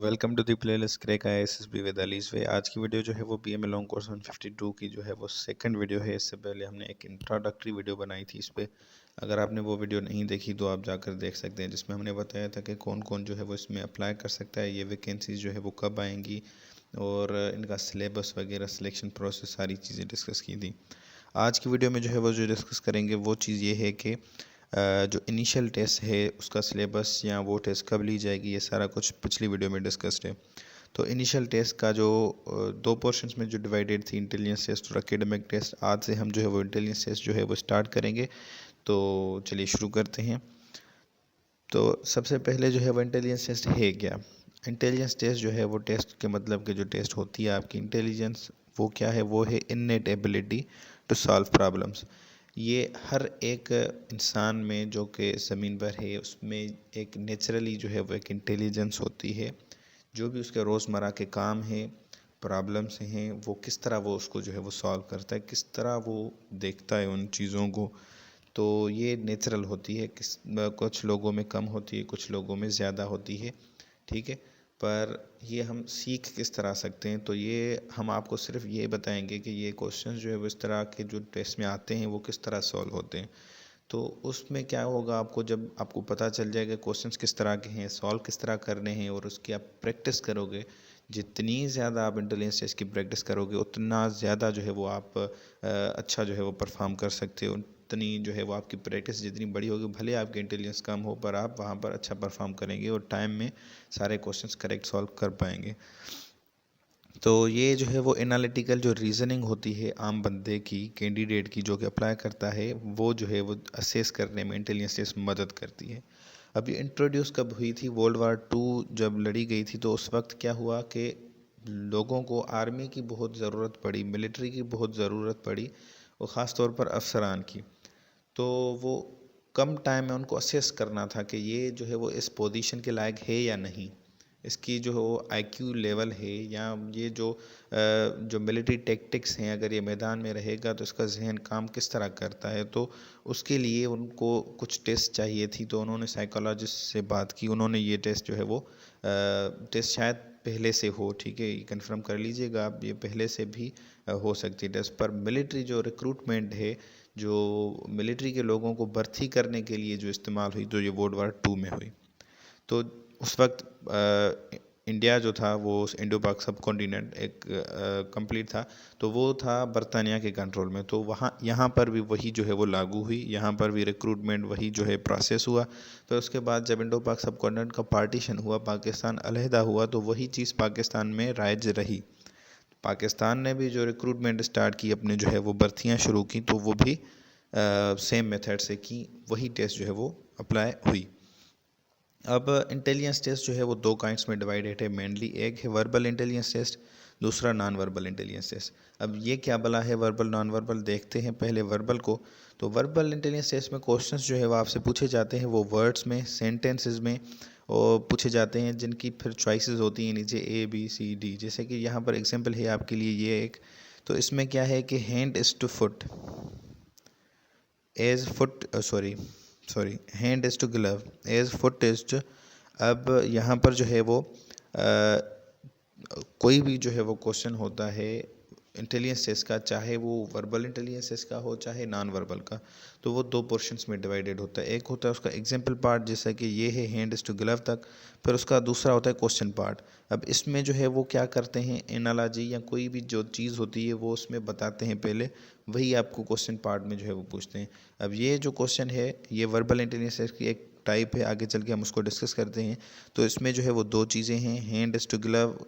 Welcome to the playlist crack ISSB with अलीस वे। आज की वीडियो जो है वो BMA लॉन्ग कोर्स 152 की जो है वो सेकंड वीडियो है। इससे पहले हमने एक इंट्रोडक्टरी वीडियो बनाई थी इस पे। अगर आपने वो वीडियो नहीं देखी तो आप जाकर देख सकते हैं, जिसमें हमने बताया था कि कौन कौन जो है वो इसमें अप्लाई कर सकता है, ये वैकेंसीज जो है वो कब आएंगी और इनका सिलेबस वगैरह, सिलेक्शन प्रोसेस, सारी चीज़ें डिस्कस की थी। आज की वीडियो में जो है वो जो डिस्कस करेंगे वो चीज़ ये है कि जो इनिशियल टेस्ट है उसका सिलेबस या वो टेस्ट कब ली जाएगी, ये सारा कुछ पिछली वीडियो में डिस्कस्ड है। तो इनिशियल टेस्ट का जो दो पोर्शंस में जो डिवाइडेड थी, इंटेलिजेंस टेस्ट और एकेडमिक टेस्ट, आज से हम जो है वो इंटेलिजेंस टेस्ट जो है वो स्टार्ट करेंगे। तो चलिए शुरू करते हैं। तो सबसे पहले जो है वो इंटेलिजेंस टेस्ट है क्या। इंटेलिजेंस टेस्ट जो है वो टेस्ट के मतलब कि जो टेस्ट होती है आपकी इंटेलिजेंस, वो क्या है, वो है innate ability to solve problems. ये हर एक इंसान में जो कि ज़मीन पर है उसमें एक नेचुरली जो है वो एक इंटेलिजेंस होती है। जो भी उसके रोज़मर्रा के काम हैं, प्रॉब्लम्स हैं, वो किस तरह वो उसको जो है वो सॉल्व करता है, किस तरह वो देखता है उन चीज़ों को। तो ये नेचुरल होती है, कुछ लोगों में कम होती है, कुछ लोगों में ज़्यादा होती है, ठीक है। पर ये हम सीख किस तरह सकते हैं, तो ये हम आपको सिर्फ ये बताएंगे कि ये क्वेश्चंस जो है वो इस तरह के जो टेस्ट में आते हैं वो किस तरह सॉल्व होते हैं। तो उसमें क्या होगा, आपको जब आपको पता चल जाएगा क्वेश्चंस किस तरह के हैं, सॉल्व किस तरह करने हैं, और उसकी आप प्रैक्टिस करोगे, जितनी ज़्यादा आप इंटेलिजेंस टेस्ट की प्रैक्टिस करोगे उतना ज़्यादा जो है वो आप अच्छा जो है वो परफॉर्म कर सकते हो। उतनी जो है वो आपकी प्रैक्टिस जितनी बड़ी होगी, भले आपकी इंटेलिजेंस कम हो, पर आप वहाँ पर अच्छा परफॉर्म करेंगे और टाइम में सारे क्वेश्चंस करेक्ट सॉल्व कर पाएंगे। तो ये जो है वो एनालिटिकल जो रीज़निंग होती है आम बंदे की, कैंडिडेट की, जो कि अप्लाई करता है, वो जो है वो असेस करने में इंटेलिजेंस टेस्ट मदद करती है। अब ये इंट्रोड्यूस कब हुई थी, वर्ल्ड वार 2 जब लड़ी गई थी, तो उस वक्त क्या हुआ कि लोगों को आर्मी की बहुत ज़रूरत पड़ी, मिलिट्री की बहुत ज़रूरत पड़ी, और ख़ास तौर पर अफसरान की। तो वो कम टाइम में उनको असेस करना था कि ये जो है वो इस पोजीशन के लायक है या नहीं, इसकी जो IQ लेवल है, या ये जो मिलिट्री टैक्टिक्स हैं, अगर ये मैदान में रहेगा तो इसका जहन काम किस तरह करता है। तो उसके लिए उनको कुछ टेस्ट चाहिए थी, तो उन्होंने साइकोलॉजिस्ट से बात की। उन्होंने ये टेस्ट जो है वो टेस्ट शायद पहले से हो, ठीक है, ये कंफर्म कर लीजिएगा आप, ये पहले से भी हो सकती है टेस्ट। पर मिलिट्री जो रिक्रूटमेंट है, जो मिलिट्री के लोगों को भर्ती करने के लिए जो इस्तेमाल हुई, तो ये वर्ल्ड वार 2 में हुई। तो उस वक्त इंडिया जो था वो इंडो पाक सब कॉन्टिनेंट एक कंप्लीट था, तो वो था बरतानिया के कंट्रोल में। तो वहाँ यहाँ पर भी वही जो है वो लागू हुई, यहाँ पर भी रिक्रूटमेंट वही जो है प्रोसेस हुआ। तो उसके बाद जब इंडो पाक सब कॉन्टिनेंट का पार्टीशन हुआ, पाकिस्तान अलहदा हुआ, तो वही चीज़ पाकिस्तान में राइज रही। पाकिस्तान ने भी जो रिक्रूटमेंट स्टार्ट की, अपने जो है वो भर्तियाँ शुरू की, तो वो भी सेम मेथड से की, वही टेस्ट जो है वो अप्लाई हुई। अब इंटेलिजेंस टेस्ट जो है वो दो काइंड्स में डिवाइडेड है मेनली। एक है वर्बल इंटेलिजेंस टेस्ट, दूसरा नॉन वर्बल इंटेलिजेंस टेस्ट। अब ये क्या भला है वर्बल नॉन वर्बल, देखते हैं पहले वर्बल को। तो वर्बल इंटेलिजेंस टेस्ट में क्वेश्चंस जो है वो आपसे पूछे जाते हैं, वो वर्ड्स में, सेंटेंसेस में और पूछे जाते हैं, जिनकी फिर चॉइसेस होती हैं नीचे ABCD। जैसे कि यहाँ पर एग्जांपल है आपके लिए ये एक। तो इसमें क्या है कि hand is to foot, as foot sorry hand is to glove, as foot is to. अब यहाँ पर जो है वो कोई भी जो है वो क्वेश्चन होता है इंटेलिजेंस टेस्ट का, चाहे वो वर्बल इंटेलिजेंस टेस्ट का हो चाहे नॉन वर्बल का, तो वो दो पोर्शंस में डिवाइडेड होता है। एक होता है उसका एग्जाम्पल पार्ट, जैसा कि ये है हैंड इज टू ग्लव तक। फिर उसका दूसरा होता है क्वेश्चन पार्ट। अब इसमें जो है वो क्या करते हैं, एनालॉजी या कोई भी जो चीज़ होती है वो उसमें बताते हैं पहले, वही आपको क्वेश्चन पार्ट में जो है वो पूछते हैं। अब ये जो क्वेश्चन है ये वर्बल इंटेलिजेंस टेस्ट की एक टाइप है, आगे चल के हम उसको डिस्कस करते हैं। तो इसमें जो है वो दो चीज़ें हैं, hand is to glove.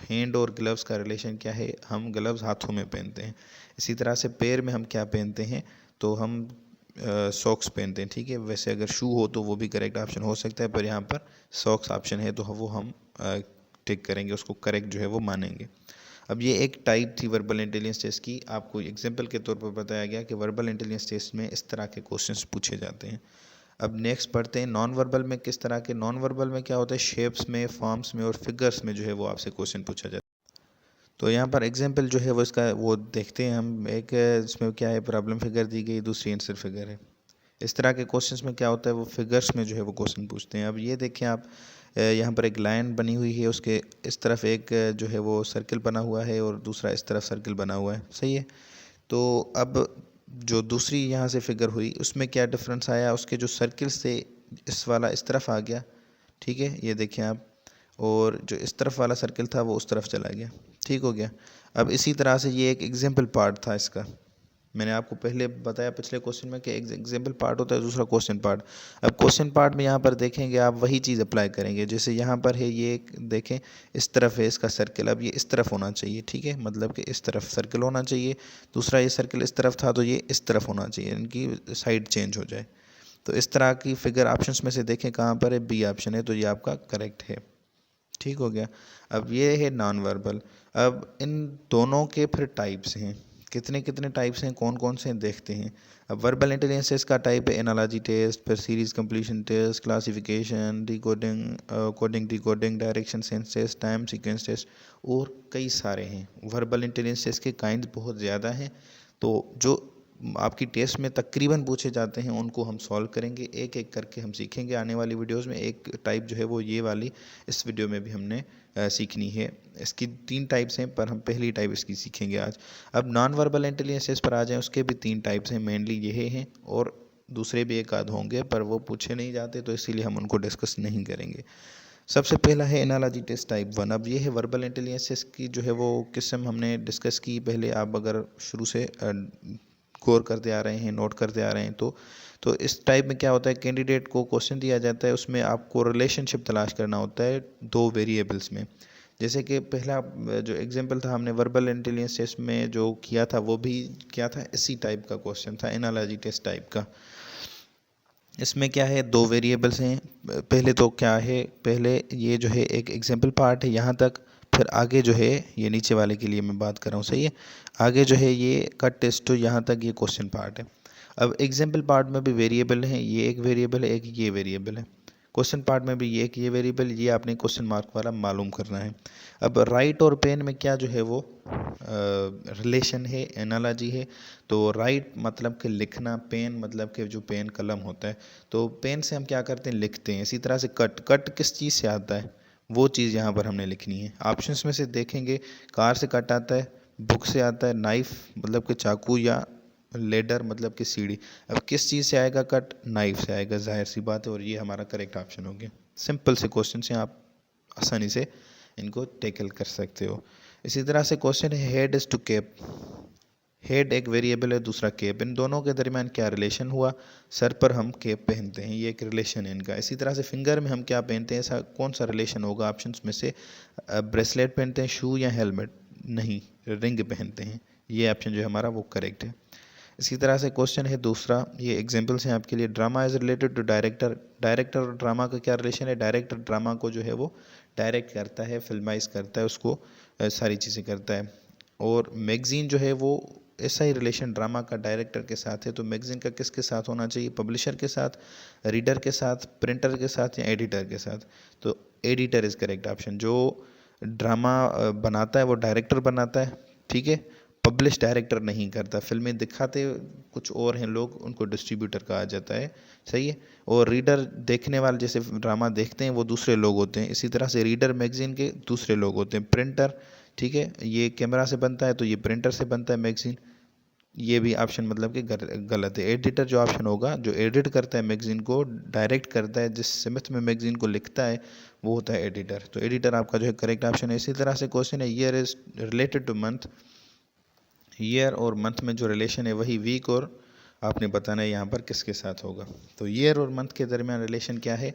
Hand और ग्लव्स का रिलेशन क्या है, हम ग्लव्स हाथों में पहनते हैं। इसी तरह से पैर में हम क्या पहनते हैं, तो हम सॉक्स पहनते हैं, ठीक है। वैसे अगर शू हो तो वो भी करेक्ट ऑप्शन हो सकता है, पर यहाँ पर सॉक्स ऑप्शन है, तो वो हम टिक करेंगे, उसको करेक्ट जो है वो मानेंगे। अब ये एक टाइप थी वर्बल इंटेलिजेंस टेस्ट की, आपको एग्जाम्पल के तौर पर बताया गया कि वर्बल इंटेलिजेंस टेस्ट में इस तरह के क्वेश्चंस पूछे जाते हैं। अब नेक्स्ट पढ़ते हैं नॉन वर्बल में किस तरह के। नॉन वर्बल में क्या होता है, शेप्स में, फॉर्म्स में और फिगर्स में जो है वो आपसे क्वेश्चन पूछा जाता है। तो यहाँ पर एग्जाम्पल जो है वो इसका वो देखते हैं हम। एक इसमें क्या है, प्रॉब्लम फिगर दी गई, दूसरी आंसर फिगर है। इस तरह के क्वेश्चंस में क्या होता है, वो फिगर्स में जो है वो क्वेश्चन पूछते हैं। अब ये देखें आप, यहाँ पर एक लाइन बनी हुई है, उसके इस तरफ एक जो है वो सर्किल बना हुआ है और दूसरा इस तरफ सर्किल बना हुआ है, सही है। तो अब जो दूसरी यहाँ से फिगर हुई उसमें क्या डिफरेंस आया, उसके जो सर्किल से इस वाला इस तरफ आ गया, ठीक है, ये देखें आप, और जो इस तरफ वाला सर्किल था वो उस तरफ चला गया, ठीक हो गया। अब इसी तरह से ये एक एग्जाम्पल पार्ट था इसका, मैंने आपको पहले बताया पिछले क्वेश्चन में कि एक एग्जाम्पल पार्ट होता है, दूसरा क्वेश्चन पार्ट। अब क्वेश्चन पार्ट में यहाँ पर देखेंगे आप वही चीज़ अप्लाई करेंगे, जैसे यहाँ पर है ये देखें इस तरफ है इसका सर्किल, अब ये इस तरफ होना चाहिए, ठीक है, मतलब कि इस तरफ सर्किल होना चाहिए, दूसरा ये सर्किल इस तरफ था तो ये इस तरफ होना चाहिए, इनकी साइड चेंज हो जाए। तो इस तरह की फिगर ऑप्शंस में से देखें कहाँ पर है, बी ऑप्शन है, तो ये आपका करेक्ट है, ठीक हो गया। अब ये है नॉन वर्बल। अब इन दोनों के फिर टाइप्स हैं, कितने कितने टाइप्स हैं, कौन कौन से हैं देखते हैं। अब वर्बल इंटेलिजेंस का टाइप है एनालॉजी टेस्ट, फिर series completion test, classification, decoding, coding decoding, direction sense test, time sequence test, और कई सारे हैं। वर्बल इंटेलिजेंस के काइंड बहुत ज़्यादा हैं, तो जो आपकी टेस्ट में तकरीबन पूछे जाते हैं उनको हम सॉल्व करेंगे, एक एक करके हम सीखेंगे आने वाली वीडियोस में। एक टाइप जो है वो ये वाली इस वीडियो में भी हमने सीखनी है। इसकी 3 टाइप्स हैं पर हम पहली टाइप इसकी सीखेंगे आज। अब नॉन वर्बल इंटेलिजेंस पर आ जाएं, उसके भी 3 टाइप्स हैं, मेनली ये हैं, और दूसरे भी एक आध होंगे पर वो पूछे नहीं जाते तो इसीलिए हम उनको डिस्कस नहीं करेंगे। सबसे पहला है एनालॉजी टेस्ट टाइप 1। अब ये है वर्बल इंटेलिजेंस की जो है वो किस्म हमने डिस्कस की पहले, आप अगर शुरू से गौर करते आ रहे हैं, नोट करते आ रहे हैं तो इस टाइप में क्या होता है, कैंडिडेट को क्वेश्चन दिया जाता है, उसमें आपको रिलेशनशिप तलाश करना होता है 2 वेरिएबल्स में। जैसे कि पहला जो एग्जांपल था हमने वर्बल इंटेलिजेंस टेस्ट में जो किया था वो भी क्या था, इसी टाइप का क्वेश्चन था, एनालॉजी टेस्ट टाइप का। इसमें क्या है, 2 वेरिएबल्स हैं। पहले तो क्या है, पहले ये जो है एक एग्जांपल पार्ट है यहाँ तक, फिर आगे जो है ये नीचे वाले के लिए मैं बात कर रहा हूँ, सही है। आगे जो है ये का टेस्ट तो यहाँ तक ये क्वेश्चन पार्ट है। अब एग्जाम्पल पार्ट में भी वेरिएबल है, ये एक वेरिएबल है, एक ये वेरिएबल है। क्वेश्चन पार्ट में भी ये एक ये वेरिएबल, ये आपने क्वेश्चन मार्क वाला मालूम करना है। अब राइट और पेन में क्या जो है वो रिलेशन है, एनालॉजी है। तो राइट मतलब कि लिखना, पेन मतलब कि जो पेन कलम होता है, तो पेन से हम क्या करते हैं, लिखते हैं। इसी तरह से कट, कट किस चीज़ से आता है, वो चीज़ यहाँ पर हमने लिखनी है। ऑप्शंस में से देखेंगे, कार से कट आता है, बुक से आता है, नाइफ मतलब कि चाकू, या लेडर मतलब कि सीढ़ी। अब किस चीज़ से आएगा कट, नाइफ से आएगा, जाहिर सी बात है, और ये हमारा करेक्ट ऑप्शन हो गया। सिंपल से क्वेश्चन से आप आसानी से इनको टैकल कर सकते हो। इसी तरह से क्वेश्चन है head is to cap. Head एक वेरिएबल है, दूसरा कैप, इन दोनों के दरमियान क्या रिलेशन हुआ, सर पर हम कैप पहनते हैं, ये एक रिलेशन है इनका। इसी तरह से फिंगर में हम क्या पहनते हैं, ऐसा कौन सा रिलेशन होगा ऑप्शंस में से, ब्रेसलेट पहनते हैं, शू या हेलमेट, नहीं, रिंग पहनते हैं, ये ऑप्शन जो है हमारा वो करेक्ट है। इसी तरह से क्वेश्चन है दूसरा, ये एग्जांपल्स हैं आपके लिए। Drama is related to director. Director और ड्रामा का क्या रिलेशन है, डायरेक्टर ड्रामा को जो है वो डायरेक्ट करता है, फिल्माइज करता है उसको, सारी चीज़ें करता है। और मैगज़ीन जो है वो ऐसा ही रिलेशन ड्रामा का डायरेक्टर के साथ है। तो मैगज़ीन का किसके साथ होना चाहिए, पब्लिशर के साथ, रीडर के साथ, प्रिंटर के साथ, या एडिटर के साथ। तो एडिटर इज़ करेक्ट ऑप्शन। जो ड्रामा बनाता है वो डायरेक्टर बनाता है, ठीक है, पब्लिश डायरेक्टर नहीं करता। फिल्में दिखाते कुछ और हैं लोग, उनको डिस्ट्रीब्यूटर कहा जाता है, सही है। और रीडर देखने वाले जैसे ड्रामा देखते हैं वो दूसरे लोग होते हैं, इसी तरह से रीडर मैगज़ीन के दूसरे लोग होते हैं। प्रिंटर, ठीक है, ये कैमरा से बनता है तो ये प्रिंटर से बनता है मैगज़ीन, ये भी ऑप्शन मतलब कि गलत है। एडिटर जो ऑप्शन होगा, जो एडिट करता है मैगज़ीन को, डायरेक्ट करता है, जिस सिमत में मैगज़ीन को लिखता है वो होता है एडिटर। तो एडिटर आपका जो है करेक्ट ऑप्शन है। इसी तरह से क्वेश्चन है year is related two month. Year और मंथ में जो रिलेशन है वही वीक और आपने बताना है यहाँ पर किसके साथ होगा। तो ईयर और मंथ के दरमियान रिलेशन क्या है,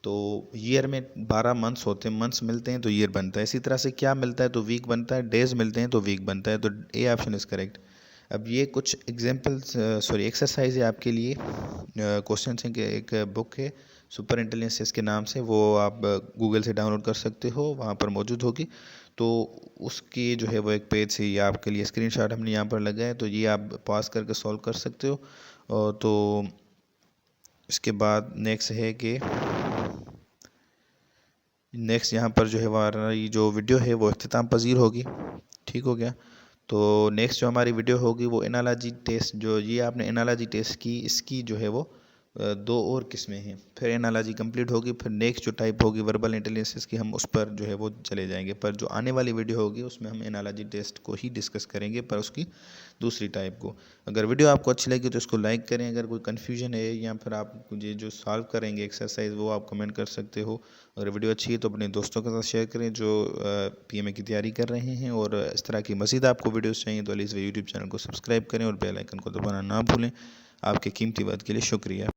तो ईयर में 12 मंथ्स होते हैं, मंथ्स मिलते हैं तो ईयर बनता है। इसी तरह से क्या मिलता है तो वीक बनता है, डेज मिलते हैं तो वीक बनता है, तो ए ऑप्शन इज़ करेक्ट। अब ये कुछ एग्जांपल्स सॉरी एक्सरसाइज है आपके लिए, क्वेश्चन है कि एक बुक है सुपर इंटेलिजेंस इसके नाम से, वो आप गूगल से डाउनलोड कर सकते हो, वहाँ पर मौजूद होगी। तो उसकी जो है वो एक पेज से ये आपके लिए स्क्रीनशॉट हमने यहाँ पर लगाया है, तो ये आप पास करके सॉल्व कर सकते हो। तो इसके बाद नेक्स्ट है कि नेक्स्ट यहाँ पर जो है हमारी जो वीडियो है वो इख्तिताम पजीर होगी, ठीक हो गया। तो नेक्स्ट जो हमारी वीडियो होगी वो एनालॉजी टेस्ट, जो ये आपने एनालॉजी टेस्ट की, इसकी जो है वो दो और किस्में हैं। फिर एनालॉजी कंप्लीट होगी, फिर नेक्स्ट जो टाइप होगी वर्बल इंटेलिजेंस की, हम उस पर जो है वो चले जाएंगे। पर जो आने वाली वीडियो होगी उसमें हम एनालॉजी टेस्ट को ही डिस्कस करेंगे, पर उसकी दूसरी टाइप को। अगर वीडियो आपको अच्छी लगी तो इसको लाइक करें। अगर कोई कन्फ्यूजन है या फिर आप ये जो सॉल्व करेंगे एक्सरसाइज वो आप कमेंट कर सकते हो। अगर वीडियो अच्छी है तो अपने दोस्तों के साथ शेयर करें जो PMA की तैयारी कर रहे हैं। और इस तरह की मज़ीद आपको वीडियोस चाहिए तो अलीज़ वे यूट्यूब चैनल को सब्सक्राइब करें और बेल आइकन को दबाना ना भूलें। आपके कीमती वक्त के लिए शुक्रिया।